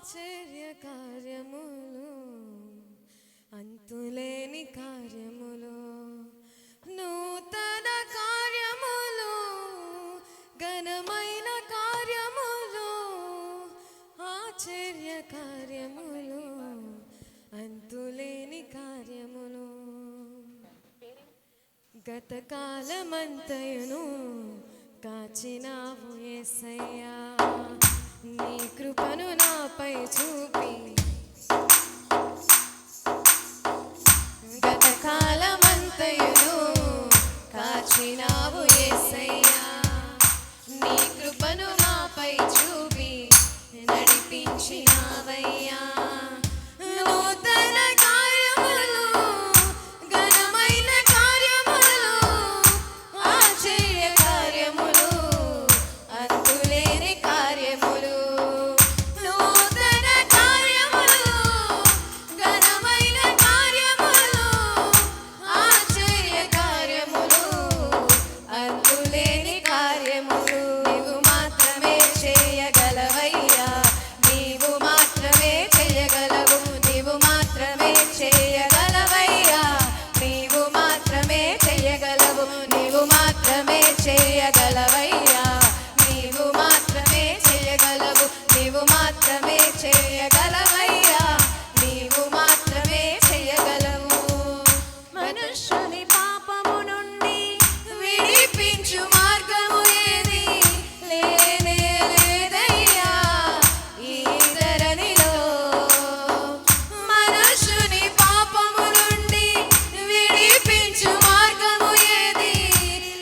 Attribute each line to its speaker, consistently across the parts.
Speaker 1: ఆశ్చర్య కార్యములు అంతులేని కార్యములు నూతన కార్యములు ఘనమైన కార్యములు ఆశ్చర్య కార్యములు అంతులేని కార్యములు గతకాలమంతయును కాచినావు యేసయ్యా నీ కృపను నాపై చూపి గతకాలమంతయును కాచినావు యేసయ్యా నీ కృపను నాపై చూపి నడిపించినావయ్యా నూతన కార్యములు ఘనమైన కార్యములు ఆశ్చర్య కార్యములు అంతులేని కార్యములు నూతన కార్యములు ఘనమైన కార్యములు ఆశ్చర్య కార్యములు అంతులేని కార్యములు నీవు మాత్రమే చేయగలవయ్యా నీవు మాత్రమే చేయగలవు నీవు మాత్రమే చేయగలవయ్యా నీవు మాత్రమే చేయగలవు నీవు మాత్రమే చేయగలవయ్యా నీవు మాత్రమే చేయగలవు నీవు మాత్రమే చేయగలవయ్యా నీవు మాత్రమే చేయగలవు మనుష్యుని పాపము నుండి విడిపించు మార్గము ఏది లేనే లేదయ్యా ఈ ధరణిలో మనుష్యుని పాపము నుండి విడిపించు మార్గము ఏది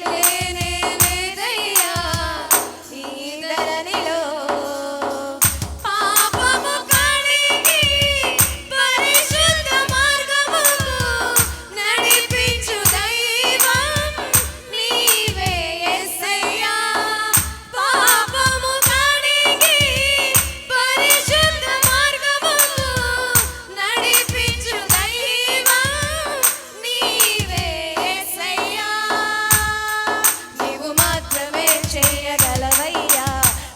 Speaker 1: లేనే లేదయ్యా ఈ ధరణిలో పాపము కడిగి పరిశుద్ధ మార్గముకు నడిపించు దైవం నీవే యేసయ్యా పాపము కడిగి పరిశుద్ధ మార్గముకు నడిపించు దైవం నీవే యేసయ్యా నీవు మాత్రమే చేయగలవయ్యా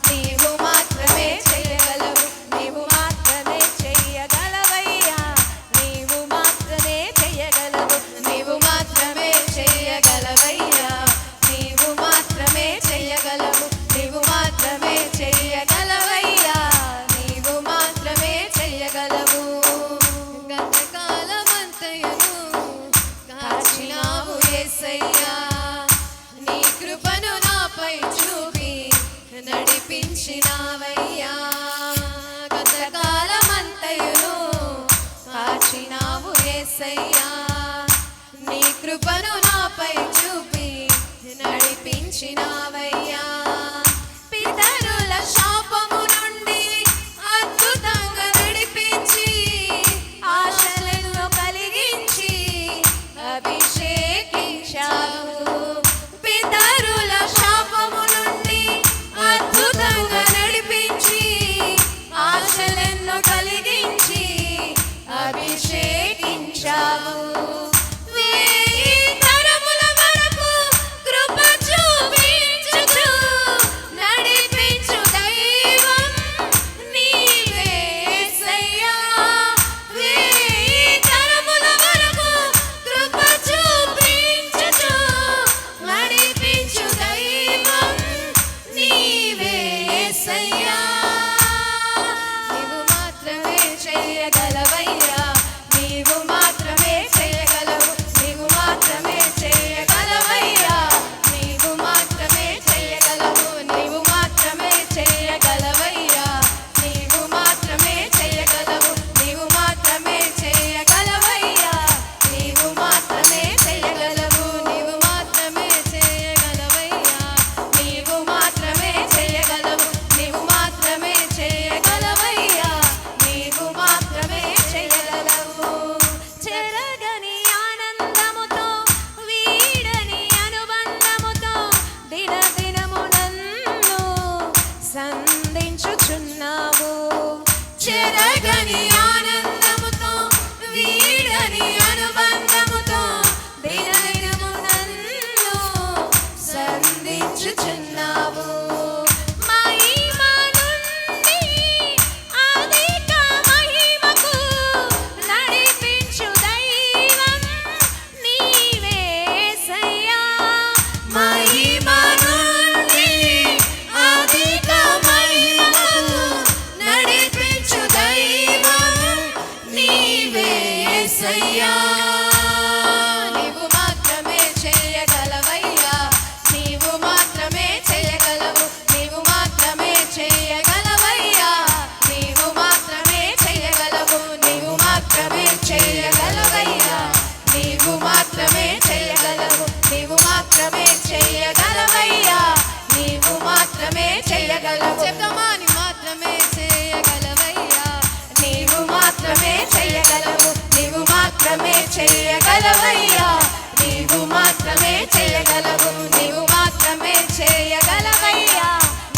Speaker 1: నీవు మాత్రమే చేయగలవు నీవు మాత్రమే చేయగలవయ్యా నీవు మాత్రమే చేయగలవు నీవు మాత్రమే చేయగలవయ్యా నీవు మాత్రమే చేయగలవు నీవు మాత్రమే చేయగలవయ్యా నీవు మాత్రమే చేయగలవు గతకాలమంతయును కాచినావు యేసయ్యా నీ కృపను నాపై చూపి నడిపించినావయ్యా గతకాలమంతయును కాచినావు యేసయ్యా నీ కృపను నాపై చూపి నడిపించినావయ్యా పితరుల శాపము నుండి అద్భుతంగా నడిపించి ఆశలను కలిగించి అభిషేకించావు పితరుల శాపము నుండి అద్భుతంగా నడిపించి ఆశలను కలిగించి అభిషేకించావు వేయి తరముల వరకు కృప చూపించుచు నడిపించు దైవం నీవే యేసయ్యా వేయి తరముల వరకు కృప చూపించుచు నడిపించు దైవం నీవే యేసయ్యా నీవు మాత్రమే చేయగలవయ్యా నీవు మాత్రమే చేయగలవు నీవు మాత్రమే చేయగలవయ్యా నీవు మాత్రమే చేయగలవు నీవు మాత్రమే చేయగలవయ్యా నీవు మాత్రమే చేయగలవు నీవు మాత్రమే చేయగలవయ్యా నీవు మాత్రమే చేయగలవు నీవు మాత్రమే చేయగలవయ్యా నీవు మాత్రమే చేయగలవు నీవు మాత్రమే చేయగలవయ్యా నీవు మాత్రమే చేయగలవు చెరగని ఆనందముతో వీడని అనుబంధముతో దినదినము నన్ను సంధించుచున్నావు చెరగని ఆనందముతో వీడని అనుబంధముతో దినదినము నన్ను సంధించుచున్నావు మహిమ నుండి అధిక యేసయ్యా నీవు మాత్రమే చేయగలవయ్యా నీవు మాత్రమే చేయగలవు నీవు మాత్రమే చేయగలవయ్యా నీవు మాత్రమే చేయగలవు నీవు మాత్రమే చేయగలవయ్యా నీవు మాత్రమే చేయగలవు నీవు మాత్రమే చేయగలవయ్యా నీవు మాత్రమే చేయగలవు చెప్తామా నీ మాత్రమే చేయగలవయ్యా నీవు మాత్రమే చేయగలవు నీవు మాత్రమే చేయగలవయ్యా నీవు మాత్రమే చేయగలవు నీవు మాత్రమే చేయగలవయ్యా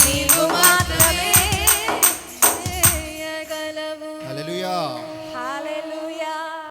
Speaker 1: నీవు మాత్రమే చేయగలవు
Speaker 2: హల్లెలూయా.
Speaker 1: హల్లెలూయా.